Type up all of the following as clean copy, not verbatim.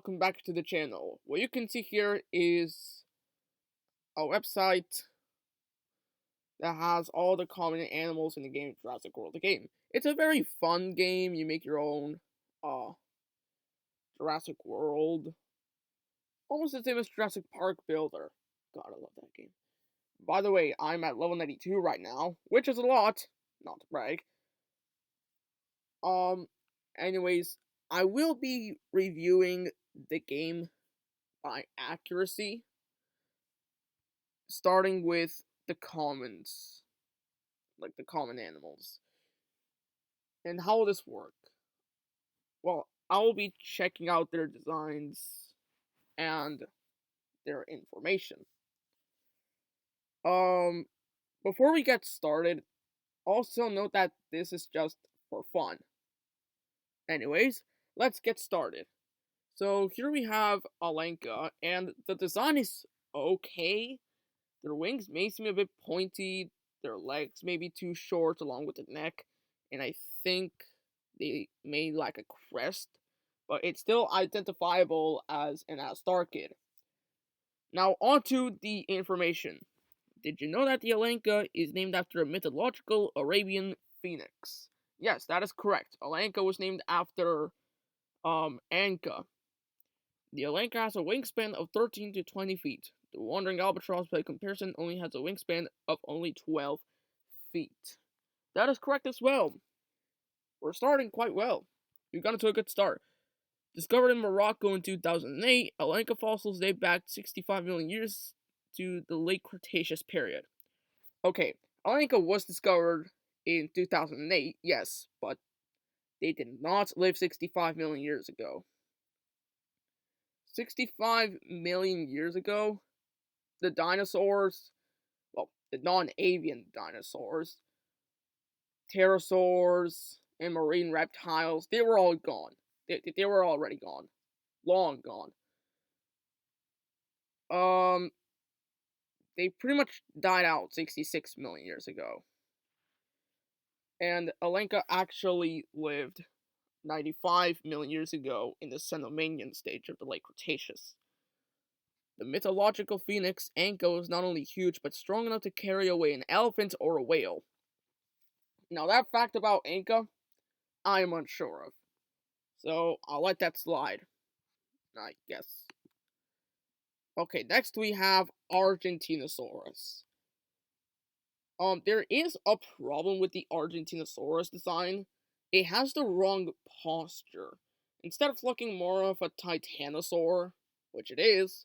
welcome back to the channel. What you can see here is a website that has all the common animals in the game Jurassic World the game. It's a very fun game. You make your own Jurassic World. Almost the same as Jurassic Park Builder. God, I love that game. By the way, I'm at level 92 right now, which is a lot, not to brag. Anyways, I will be reviewing the game by accuracy, starting with the commons, like the common animals. And how will this work? Well, I will be checking out their designs and their information. Before we get started, also note that this is just for fun. Anyways, let's get started. So here we have Alanka, and the design is okay. Their wings may seem a bit pointy, their legs may be too short along with the neck, and I think they may lack a crest, but it's still identifiable as an Astarchid. Now onto the information. Did you know that the Alanka is named after a mythological Arabian phoenix? Yes, that is correct. Alanka was named after Anka. The Alanka has a wingspan of 13 to 20 feet. The wandering albatross, by comparison, only has a wingspan of only 12 feet. That is correct as well. We're starting quite well. We've gotten to a good start. Discovered in Morocco in 2008, Alanka fossils date back 65 million years to the late Cretaceous period. Okay, Alanka was discovered in 2008, yes, but they did not live 65 million years ago. 65 million years ago, the dinosaurs, well, the non-avian dinosaurs, pterosaurs, and marine reptiles, they were all gone. They were already gone. Long gone. They pretty much died out 66 million years ago. And Alanka actually lived 95 million years ago in the Cenomanian stage of the late Cretaceous. The mythological phoenix Anka was not only huge but strong enough to carry away an elephant or a whale. Now that fact about Anka, I am unsure of. So I'll let that slide, I guess. Okay, next we have Argentinosaurus. There is a problem with the Argentinosaurus design. It has the wrong posture. Instead of looking more of a titanosaur, which it is,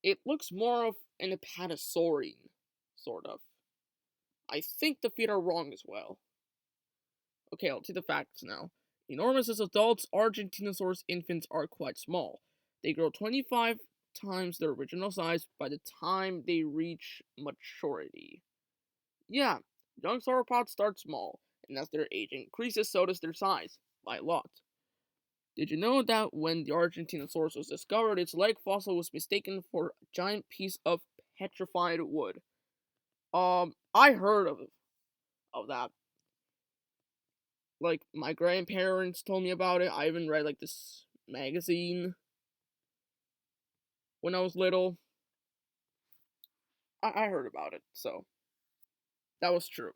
it looks more of an apatosaurine, sort of. I think the feet are wrong as well. Okay, I'll see the facts now. Enormous as adults, Argentinosaurus infants are quite small. They grow 25 times their original size by the time they reach maturity. Yeah, young sauropods start small, and as their age increases, so does their size, by a lot. Did you know that when the Argentinosaurus was discovered, its leg fossil was mistaken for a giant piece of petrified wood? I heard of that. Like, my grandparents told me about it. I even read, like, this magazine when I was little. I heard about it, so that was true.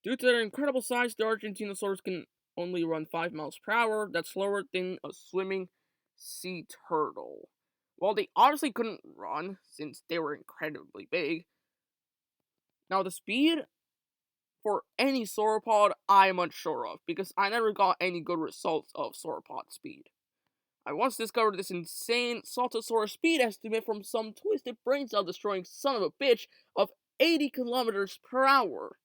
Due to their incredible size, the Argentinosaurus can only run 5 miles per hour. That's slower than a swimming sea turtle. Well, they obviously couldn't run since they were incredibly big. Now, the speed for any sauropod, I am unsure of, because I never got any good results of sauropod speed. I once discovered this insane Saltosaurus speed estimate from some twisted brain cell destroying son of a bitch of 80 kilometers per hour.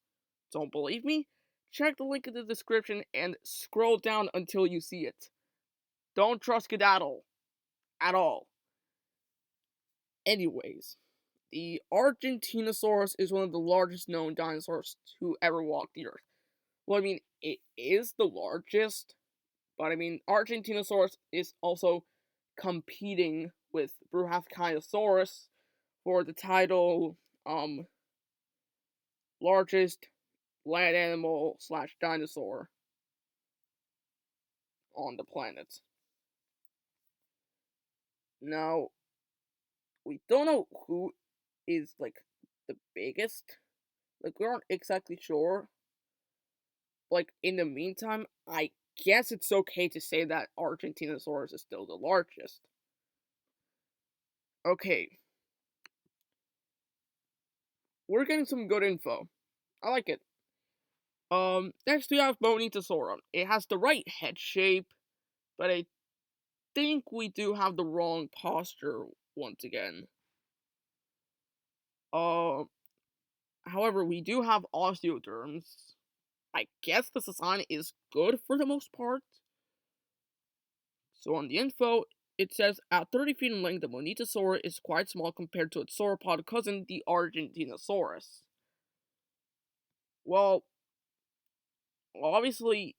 Don't believe me? Check the link in the description and scroll down until you see it. Don't trust Skedaddle. At all. Anyways, the Argentinosaurus is one of the largest known dinosaurs to ever walk the earth. Well, I mean, it is the largest, but I mean, Argentinosaurus is also competing with Bruhactiosaurus for the title, largest land animal / dinosaur on the planet. Now, we don't know who is, like, the biggest. Like, we aren't exactly sure. Like, in the meantime, I guess it's okay to say that Argentinosaurus is still the largest. Okay. We're getting some good info. I like it. Next we have Bonitasaura. It has the right head shape, but I think we do have the wrong posture once again. However, we do have osteoderms. I guess the design is good for the most part. So on the info, it says at 30 feet in length, the Bonitasaura is quite small compared to its sauropod cousin, the Argentinosaurus. Well, obviously,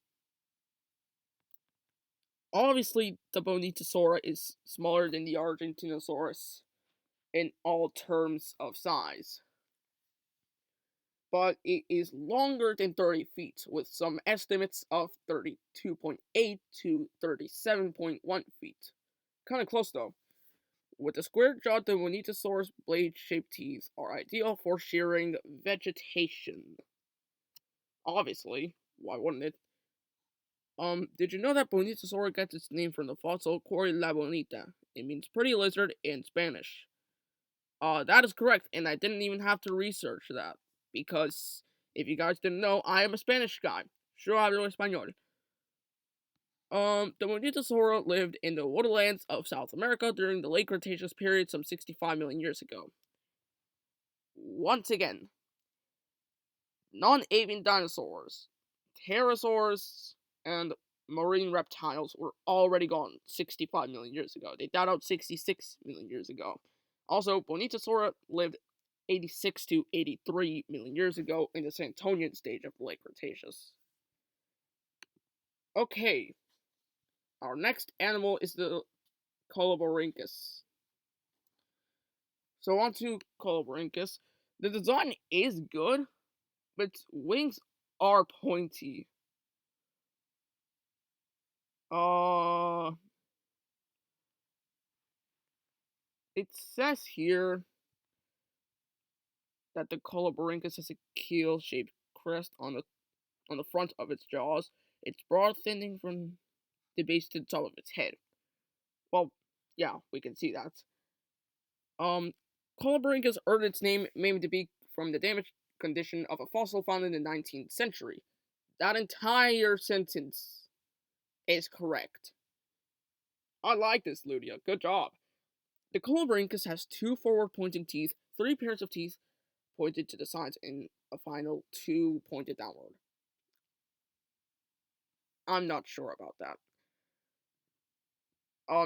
the Bonitasaura is smaller than the Argentinosaurus in all terms of size. But it is longer than 30 feet, with some estimates of 32.8 to 37.1 feet. Kinda close though. With a square jaw, the Bonitasaurus blade-shaped teeth are ideal for shearing vegetation. Obviously, why wouldn't it? Did you know that Bonitasaura gets its name from the fossil Cory la Bonita? It means pretty lizard in Spanish. That is correct, and I didn't even have to research that. Because, if you guys didn't know, I am a Spanish guy. Yo hablo español. The Bonitasaura lived in the woodlands of South America during the late Cretaceous period some 65 million years ago. Once again, non-avian dinosaurs, pterosaurs, and marine reptiles were already gone 65 million years ago. They died out 66 million years ago. Also, Bonitasaura lived 86 to 83 million years ago in the Santonian stage of the late Cretaceous. Okay, our next animal is the Coloborhynchus. So on to Coloborhynchus. The design is good, but its wings are pointy. It says here that the Coloborhynchus has a keel-shaped crest on the front of its jaws. It's broad, thinning from the base to the top of its head. Well, yeah, we can see that. Coloborhynchus earned its name mainly to be from the damaged condition of a fossil found in the 19th century. That entire sentence is correct. I like this, Ludia. Good job. The Coloborhynchus has 2 forward-pointing teeth, 3 pairs of teeth pointed to the sides, and a final 2 pointed downward. I'm not sure about that.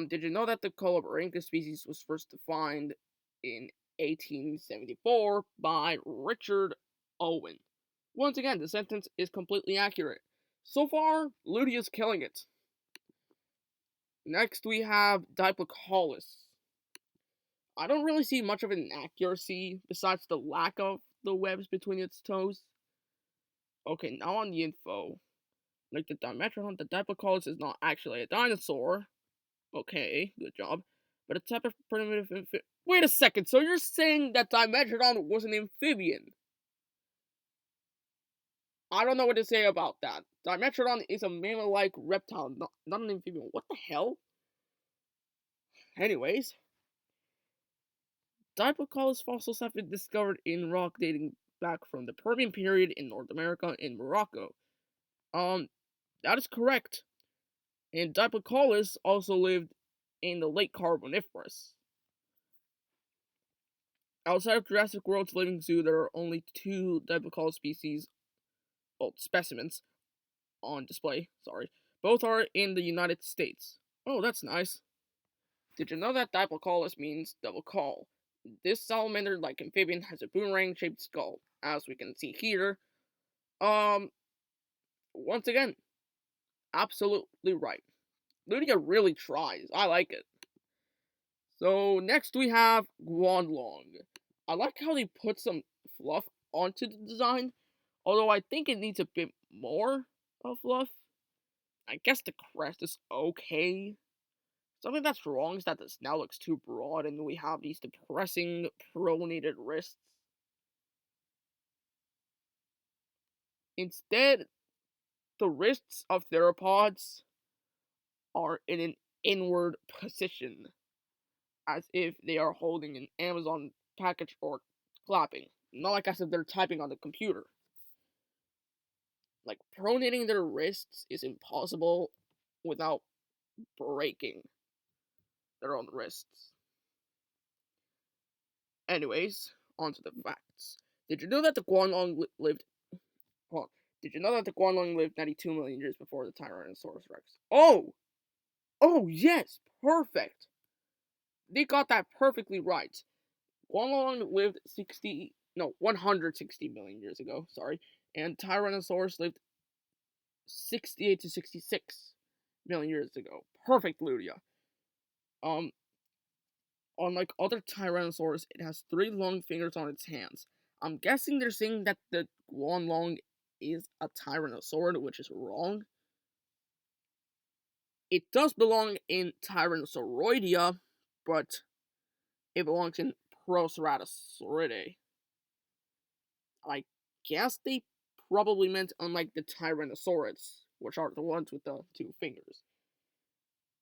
Did you know that the Coloborhynchus species was first defined in 1874 by Richard Owen? Once again, the sentence is completely accurate. So far, Ludia's killing it. Next, we have Diplocaulus. I don't really see much of an accuracy besides the lack of the webs between its toes. Okay, now on the info. Like the Dimetrodon, the Diplocaulus is not actually a dinosaur. Okay, good job. But a type of primitive amphibian. Wait a second, so you're saying that Dimetrodon was an amphibian? I don't know what to say about that. Dimetrodon is a mammal-like reptile, not an amphibian. What the hell? Anyways, Diplocaulus fossils have been discovered in rock dating back from the Permian period in North America and Morocco. That is correct. And Diplocaulus also lived in the late Carboniferous. Outside of Jurassic World's living zoo, there are only 2 Diplocaulus species, specimens, on display. Sorry. Both are in the United States. Oh, that's nice. Did you know that Diplocaulus means double call? This salamander-like amphibian has a boomerang-shaped skull, as we can see here. Once again, absolutely right. Ludia really tries. I like it. So next we have Guanlong. I like how they put some fluff onto the design, although I think it needs a bit more of fluff. I guess the crest is okay. Something that's wrong is that the snout looks too broad and we have these depressing pronated wrists. Instead, the wrists of theropods are in an inward position, as if they are holding an Amazon package or clapping, not like as if they're typing on the computer. Like, pronating their wrists is impossible without breaking their own wrists. Anyways, on to the facts. Did you know that the Guanlong lived... Hold on. Did you know that the Guanlong lived 92 million years before the Tyrannosaurus Rex? Oh! Oh, yes! Perfect! They got that perfectly right. Guanlong lived 160 million years ago, sorry, and Tyrannosaurus lived 68 to 66 million years ago. Perfect, Ludia. Unlike other Tyrannosaurus, it has 3 long fingers on its hands. I'm guessing they're saying that the Guanlong is a Tyrannosaurid, which is wrong. It does belong in Tyrannosauroidea, but it belongs in Proceratosauridae. I guess they probably meant unlike the Tyrannosaurids, which are the ones with the 2 fingers.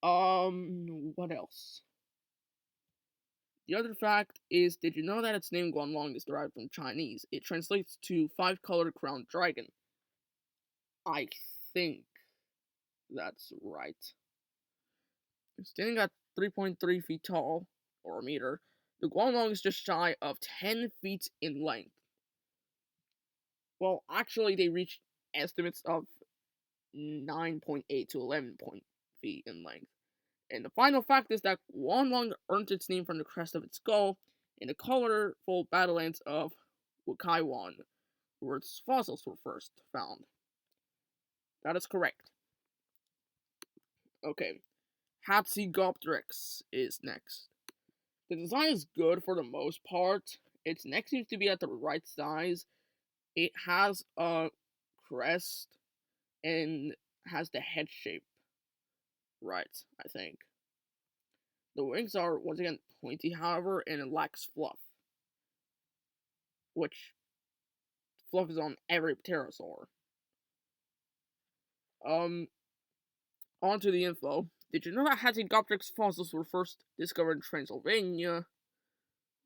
What else? The other fact is, did you know that its name Guanlong is derived from Chinese? It translates to 5-colored crowned dragon. I think that's right. Standing at 3.3 feet tall, or a meter, the Guanlong is just shy of 10 feet in length. Well, actually, they reached estimates of 9.8 to 11 feet in length. And the final fact is that Guanlong earned its name from the crest of its skull in the colorful Badlands of Wukaiwan, where its fossils were first found. That is correct. Okay, Hatzegopteryx is next. The design is good for the most part. Its neck seems to be at the right size. It has a crest and has the head shape right, I think. The wings are, once again, pointy, however, and it lacks fluff. Which, fluff is on every pterosaur. On to the info. Did you know that Hatzegopteryx fossils were first discovered in Transylvania,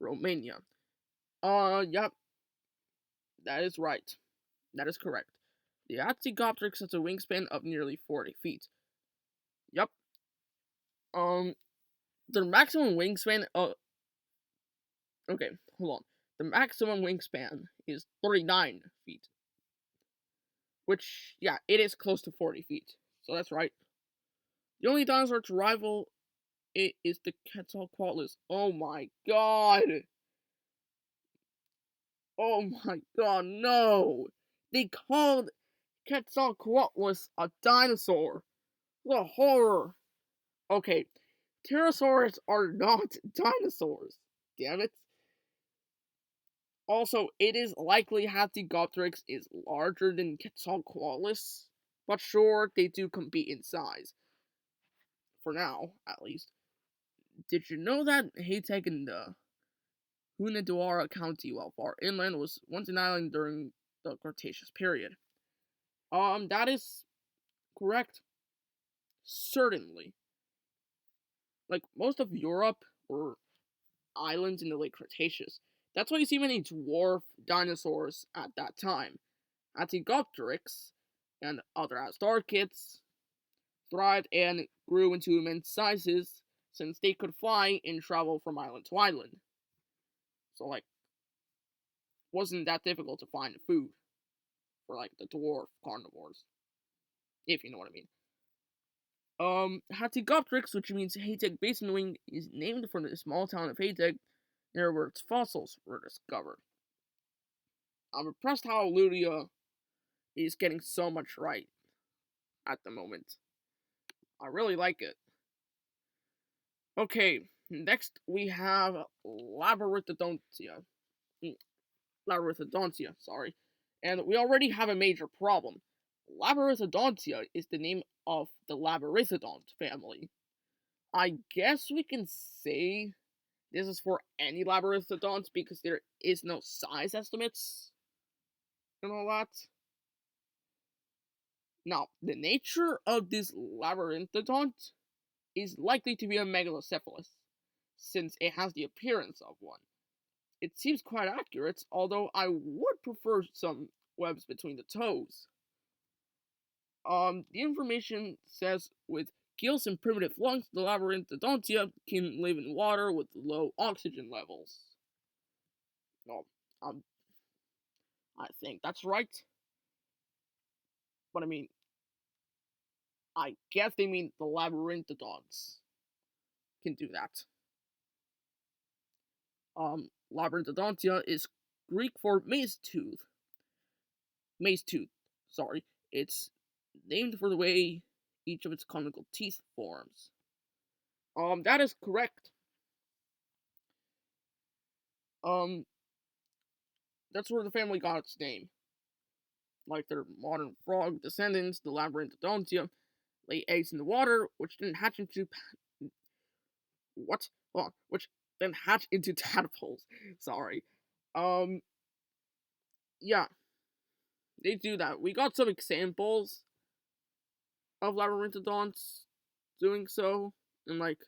Romania? Yep. That is right. That is correct. The Hatzegopteryx has a wingspan of nearly 40 feet. Yep. The maximum wingspan okay, hold on. The maximum wingspan is 39 feet. Which, yeah, it is close to 40 feet. So that's right. The only dinosaur to rival it is the Quetzalcoatlus. Oh my god! Oh my god, no! They called Quetzalcoatlus a dinosaur! What a horror! Okay, pterosaurs are not dinosaurs. Damn it. Also, it is likely Hatzegopteryx is larger than Quetzalcoatlus, but sure, they do compete in size. For now, at least. Did you know that Haiteg in the Hunedoara County, well, far inland, was once an island during the Cretaceous period? That is correct. Certainly. Like, most of Europe were islands in the late Cretaceous. That's why you see many dwarf dinosaurs at that time. Hatzegopteryx and other Astarchids thrived and grew into immense sizes since they could fly and travel from island to island. So, like, wasn't that difficult to find food for, like, the dwarf carnivores. If you know what I mean. Hatzegopteryx, which means Haiteg Basin Wing, is named from the small town of Haiteg, near where its fossils were discovered. I'm impressed how Ludia is getting so much right at the moment. I really like it. Okay, next we have Labyrinthodontia. Labyrinthodontia, sorry. And we already have a major problem. Labyrinthodontia is the name of the Labyrinthodont family. I guess we can say this is for any labyrinthodonts because there is no size estimates and all that. Now, the nature of this labyrinthodont is likely to be a megalocephalus, since it has the appearance of one. It seems quite accurate, although I would prefer some webs between the toes. The information says with gills and primitive lungs, the Labyrinthodontia can live in water with low oxygen levels. No, I think that's right. But I mean, I guess they mean the Labyrinthodonts can do that. Labyrinthodontia is Greek for maze tooth. Maze tooth, sorry. It's named for the way each of its conical teeth forms. That is correct. That's where the family got its name. Like their modern frog descendants, the Labyrinthodontia lay eggs in the water, which then hatch into which then hatch into tadpoles. Sorry. Yeah, they do that. We got some examples of Labyrinthodonts doing so, and like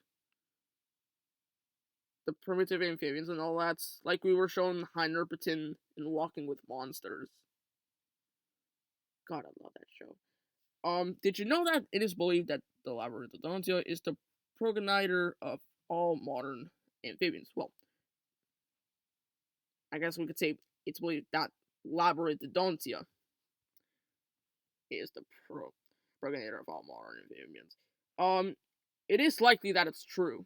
the primitive amphibians and all that, like we were shown Hynerpetin in Walking with Monsters. God, I love that show. Did you know that it is believed that the Labyrinthodontia is the progenitor of all modern amphibians? Well, I guess we could say it's believed that Labyrinthodontia is the progenitor of all modern amphibians. It is likely that it's true.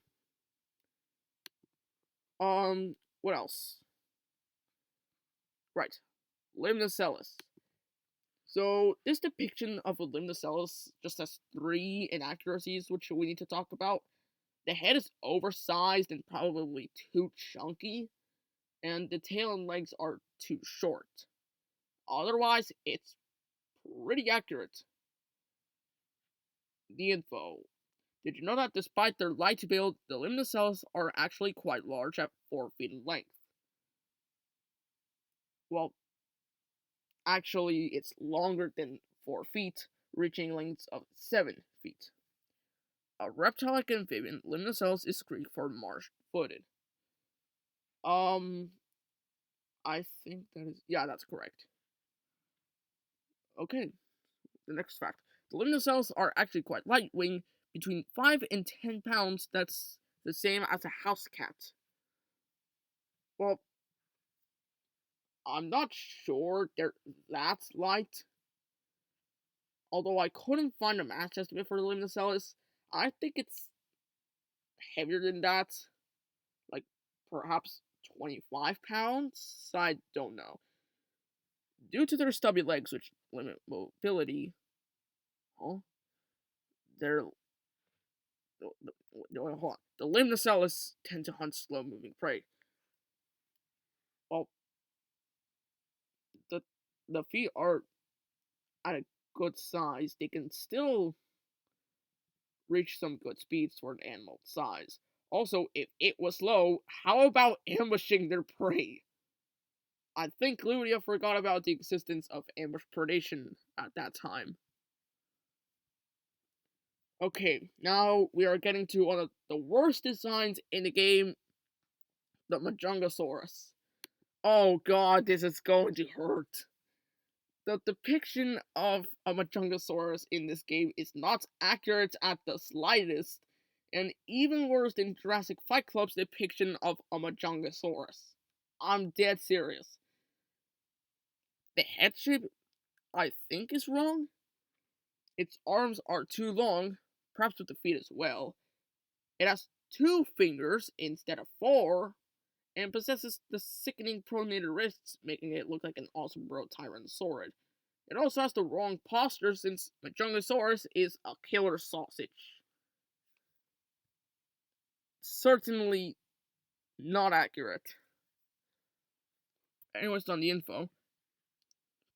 What else? Right, Limnoscelis. So this depiction of a Limnoscelis just has 3 inaccuracies which we need to talk about. The head is oversized and probably too chunky, and the tail and legs are too short. Otherwise, it's pretty accurate. The info. Did you know that despite their light build, the Limnoscelis are actually quite large at 4 feet in length? Well, actually, it's longer than 4 feet, reaching lengths of 7 feet. A reptile-like amphibian, Limnoscelis is Greek for marsh-footed. I think that is... Yeah, that's correct. Okay, the next fact. The Limnoscelis are actually quite light-winged, between 5 and 10 pounds. That's the same as a house cat. Well, I'm not sure they're that light. Although I couldn't find a match estimate for the Limnoscelis, I think it's heavier than that. Like, perhaps 25 pounds? I don't know. Due to their stubby legs, which limit mobility, their hold on. The Limnoscelis tend to hunt slow-moving prey. Well, the feet are at a good size. They can still reach some good speeds for an animal size. Also, if it was slow, how about ambushing their prey? I think Ludia forgot about the existence of ambush predation at that time. Okay, now we are getting to one of the worst designs in the game, the Majungasaurus. Oh god, this is going to hurt. The depiction of a Majungasaurus in this game is not accurate at the slightest, and even worse than Jurassic Fight Club's depiction of a Majungasaurus. I'm dead serious. The head shape, I think, is wrong. Its arms are too long, perhaps with the feet as well. It has 2 fingers instead of 4, and possesses the sickening pronated wrists, making it look like an awesome bro Tyrannosaurid. It also has the wrong posture since Majungasaurus is a killer sausage. Certainly not accurate. Anyways, on the info,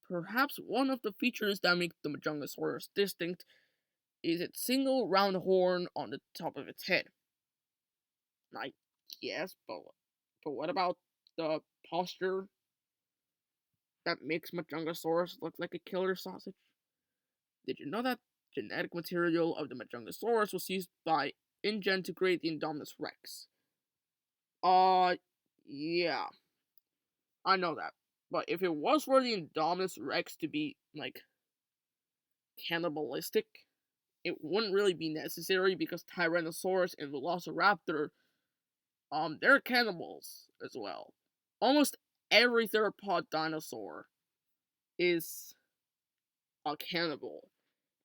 perhaps one of the features that make the Majungasaurus distinct is its single round horn on the top of its head. I guess, but what about the posture that makes Majungasaurus look like a killer sausage? Did you know that genetic material of the Majungasaurus was used by InGen to create the Indominus Rex? Yeah, I know that. But if it was for the Indominus Rex to be, like, cannibalistic, it wouldn't really be necessary because Tyrannosaurus and Velociraptor, they're cannibals as well. Almost every theropod dinosaur is a cannibal.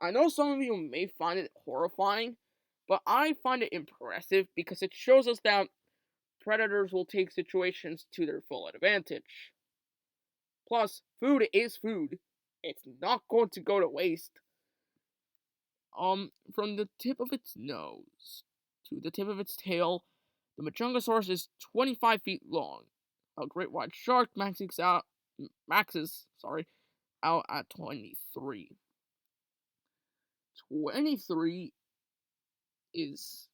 I know some of you may find it horrifying, but I find it impressive because it shows us that predators will take situations to their full advantage. Plus, food is food. It's not going to go to waste. From the tip of its nose to the tip of its tail, the Majungasaurus is 25 feet long. A great white shark maxes out at 23. 23 is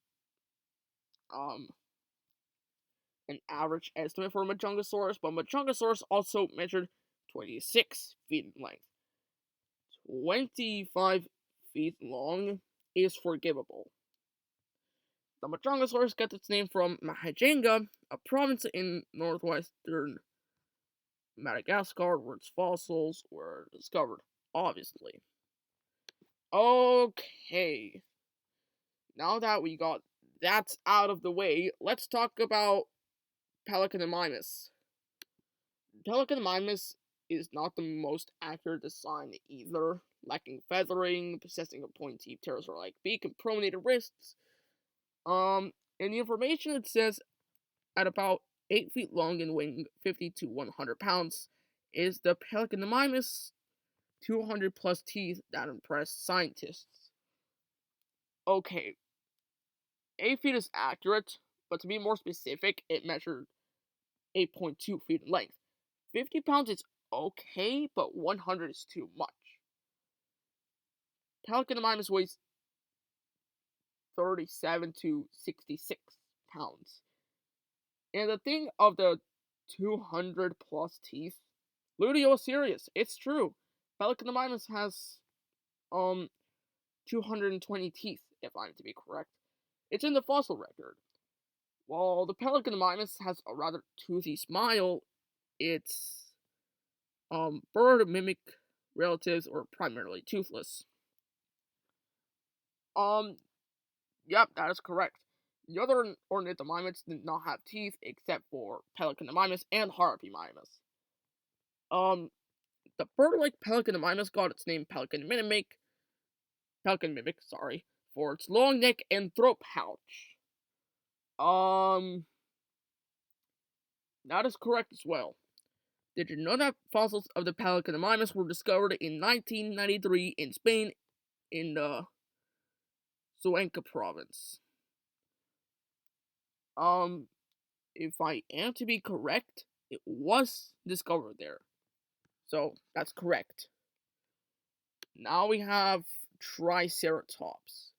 an average estimate for Majungasaurus, but Majungasaurus also measured 26 feet in length. 25 feet long is forgivable. The Majungasaurus got its name from Majunga, a province in northwestern Madagascar where its fossils were discovered, obviously. Okay, now that we got that out of the way, let's talk about Pelecanimimus. Pelecanimimus is not the most accurate design either, lacking feathering, possessing a pointy pterosaur-like beak and pronated wrists. In the information it says at about 8 feet long and weighing 50 to 100 pounds is the Pelecanimimus 200 plus teeth that impress scientists. Okay, 8 feet is accurate, but to be more specific, it measured 8.2 feet in length. 50 pounds is okay, but 100 is too much. Pelecanimimus weighs 37 to 66 pounds. And the thing of the 200 plus teeth, Ludio is serious. It's true. Pelecanimimus has 220 teeth, if I'm to be correct. It's in the fossil record. While the Pelecanimimus has a rather toothy smile, its bird mimic relatives are primarily toothless. Yep, that is correct. The other ornithomimids did not have teeth except for Pelecanimimus and Harpymimus. The bird-like Pelecanimimus got its name Pelecanimic, for its long neck and throat pouch. That is correct as well. Did you know that fossils of the Pelecanimimus were discovered in 1993 in Spain in the Cuenca province? If I am to be correct, it was discovered there. So, that's correct. Now we have Triceratops.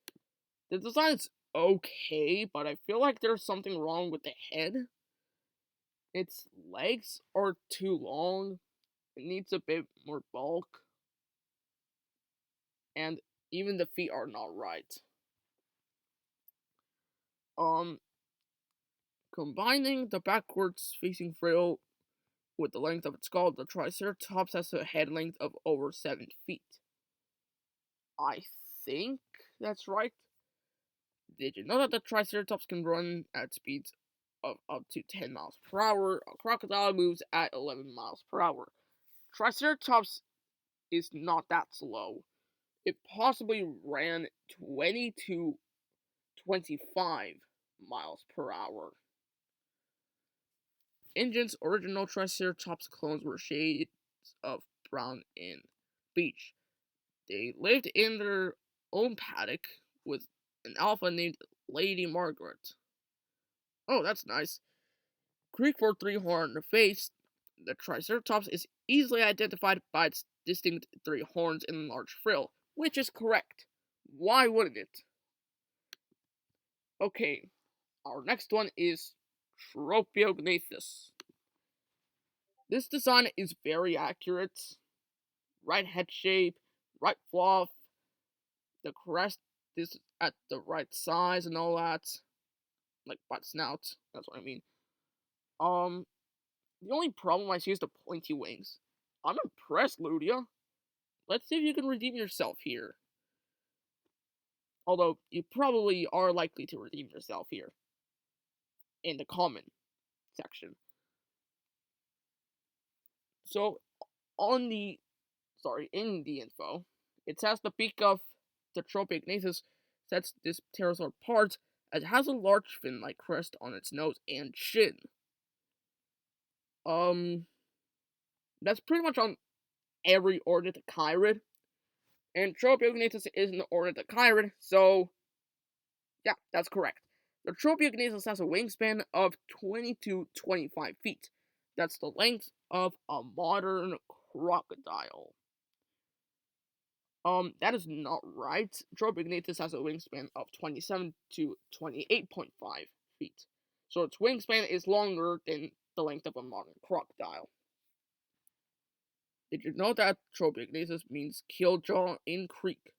The design is okay, but I feel like there's something wrong with the head. Its legs are too long. It needs a bit more bulk. And even the feet are not right. Combining the backwards facing frill with the length of its skull, the Triceratops has a head length of over 7 feet. I think that's right. Did you know that the Triceratops can run at speeds of up to 10 miles per hour? A crocodile moves at 11 miles per hour. Triceratops is not that slow. It possibly ran 20 to 25 miles per hour. InGen's original Triceratops clones were shades of brown and beige. They lived in their own paddock with an alpha named Lady Margaret. Oh, that's nice. Greek for three-horned face, the Triceratops is easily identified by its distinct 3 horns and large frill, which is correct. Why wouldn't it? Okay, Our next one is Tropeognathus. This design is very accurate. Right head shape, right fluff, the crest is at the right size and all that. Like butt snout, that's what I mean. The only problem I see is the pointy wings. I'm impressed, Ludia. Let's see if you can redeem yourself here. Although, you probably are likely to redeem yourself here. In the comment section. So, in the info, it says the beak of the Tropeognathus sets this pterosaur apart as it has a large fin-like crest on its nose and chin. That's pretty much on every ornithocheirid. And Tropeognathus is an ornithocheirid, so yeah, that's correct. The Tropeognathus has a wingspan of 20 to 25 feet. That's the length of a modern crocodile. That is not right. Tropeognathus has a wingspan of 27 to 28.5 feet. So its wingspan is longer than the length of a modern crocodile. Did you know that Tropeognathus means killjaw in Greek?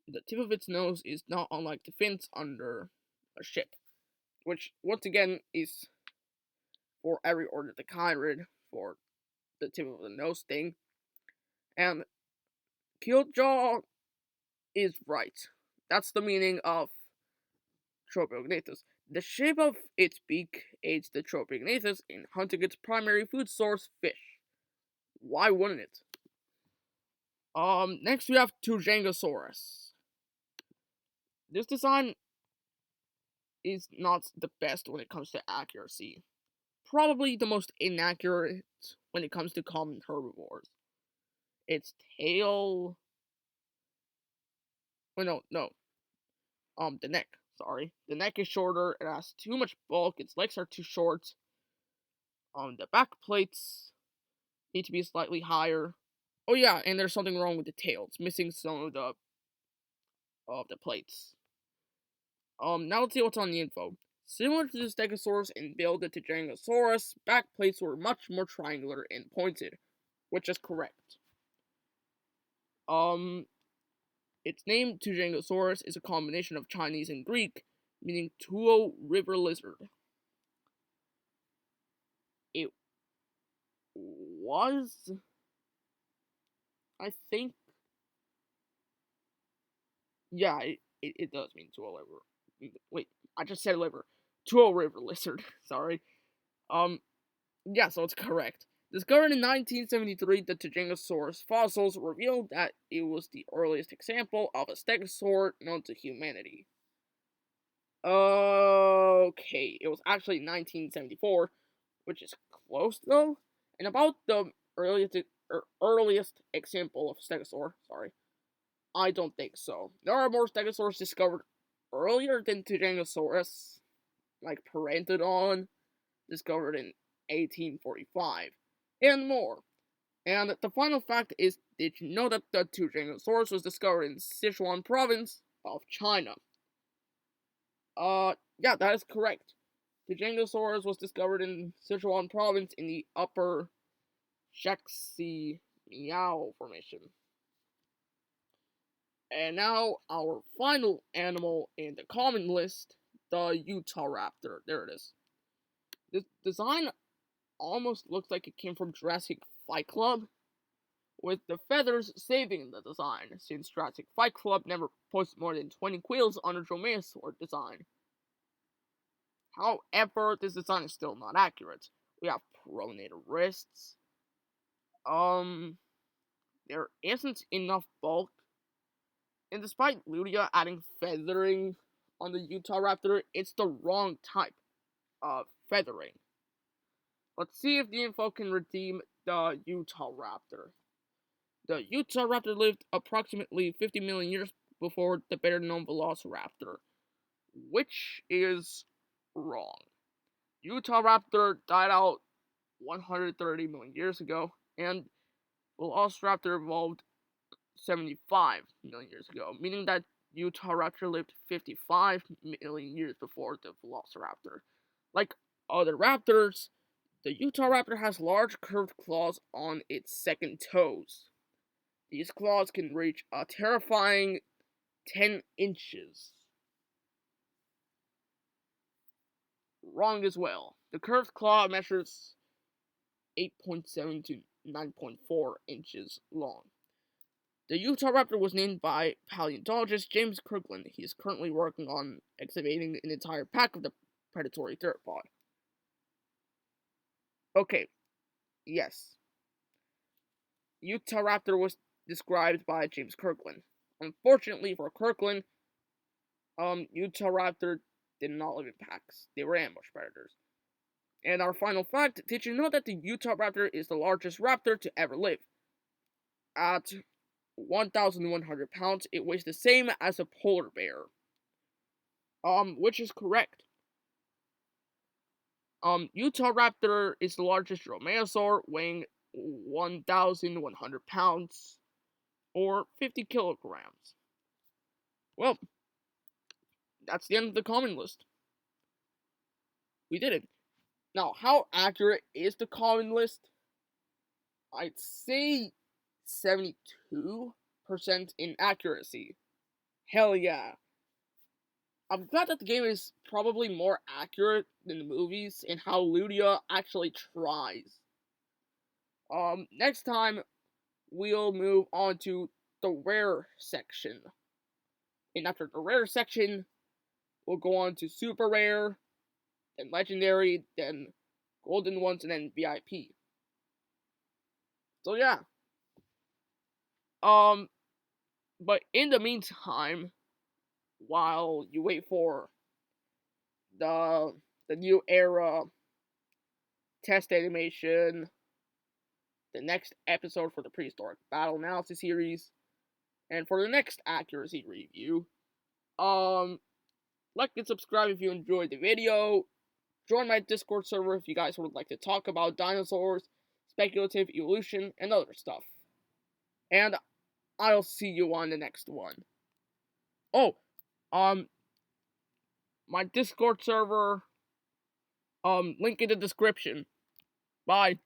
The tip of its nose is not unlike the fins under a ship, which once again is for every ornithocheirid for the tip of the nose thing. And killjaw is right. That's the meaning of Tropeognathus. The shape of its beak aids the Tropeognathus in hunting its primary food source, fish. Why wouldn't it? Next we have Tuojiangosaurus. This design is not the best when it comes to accuracy. Probably the most inaccurate when it comes to common herbivores. Its tail... the neck. Sorry. The neck is shorter, it has too much bulk, its legs are too short. The back plates need to be slightly higher. Oh yeah, and there's something wrong with the tail. It's missing some of the plates. Now let's see what's on the info. Similar to the Stegosaurus and build the Tuojiangosaurus, back plates were much more triangular and pointed, which is correct. Its name, Tuojiangosaurus, is a combination of Chinese and Greek, meaning Tuo River Lizard. It was, I think, yeah, it does mean Tuo River. Wait, I just said liver. Tuo River Lizard, sorry. Yeah, so it's correct. Discovered in 1973, the Tuojiangosaurus fossils revealed that it was the earliest example of a stegosaur known to humanity. Okay, it was actually 1974, which is close though. And about the earliest example of stegosaur, I don't think so. There are more stegosaurs discovered earlier than Tuojiangosaurus, like Pteranodon, discovered in 1845, and more. And the final fact is, did you know that the Tuojiangosaurus was discovered in Sichuan province of China? Yeah, that is correct. Tuojiangosaurus was discovered in Sichuan province in the upper Shaanxi Miao formation. And now, our final animal in the common list, the Utahraptor. There it is. This design almost looks like it came from Jurassic Fight Club, with the feathers saving the design, since Jurassic Fight Club never posted more than 20 quills on a dromaeosaur design. However, this design is still not accurate. We have pronated wrists. There isn't enough bulk. And despite Ludia adding feathering on the Utahraptor, it's the wrong type of feathering. Let's see if the info can redeem the Utahraptor. The Utahraptor lived approximately 50 million years before the better known Velociraptor, which is wrong. Utahraptor died out 130 million years ago, and Velociraptor evolved 75 million years ago, meaning that Utahraptor lived 55 million years before the Velociraptor. Like other raptors, the Utahraptor has large curved claws on its second toes. These claws can reach a terrifying 10 inches. Wrong as well. The curved claw measures 8.7 to 9.4 inches long. The Utahraptor was named by paleontologist James Kirkland. He is currently working on excavating an entire pack of the predatory theropod. Okay, yes. Utahraptor was described by James Kirkland. Unfortunately for Kirkland, Utahraptor did not live in packs. They were ambush predators. And our final fact, did you know that the Utahraptor is the largest raptor to ever live? At 1,100 pounds, it weighs the same as a polar bear. Which is correct. Utahraptor is the largest dromaeosaur, weighing 1,100 pounds, or 50 kilograms. Well, that's the end of the common list. We did it. Now, how accurate is the common list? I'd say 72% in accuracy. Hell yeah. I'm glad that the game is probably more accurate than the movies and how Ludia actually tries. Next time, we'll move on to the rare section. And after the rare section, we'll go on to super rare, then legendary, then golden ones, and then VIP. So yeah. But in the meantime, while you wait for the new era test animation, the next episode for the prehistoric battle analysis series, and for the next accuracy review, like and subscribe if you enjoyed the video. Join my Discord server if you guys would like to talk about dinosaurs, speculative evolution, and other stuff. And I'll see you on the next one. Oh, my Discord server, link in the description. Bye.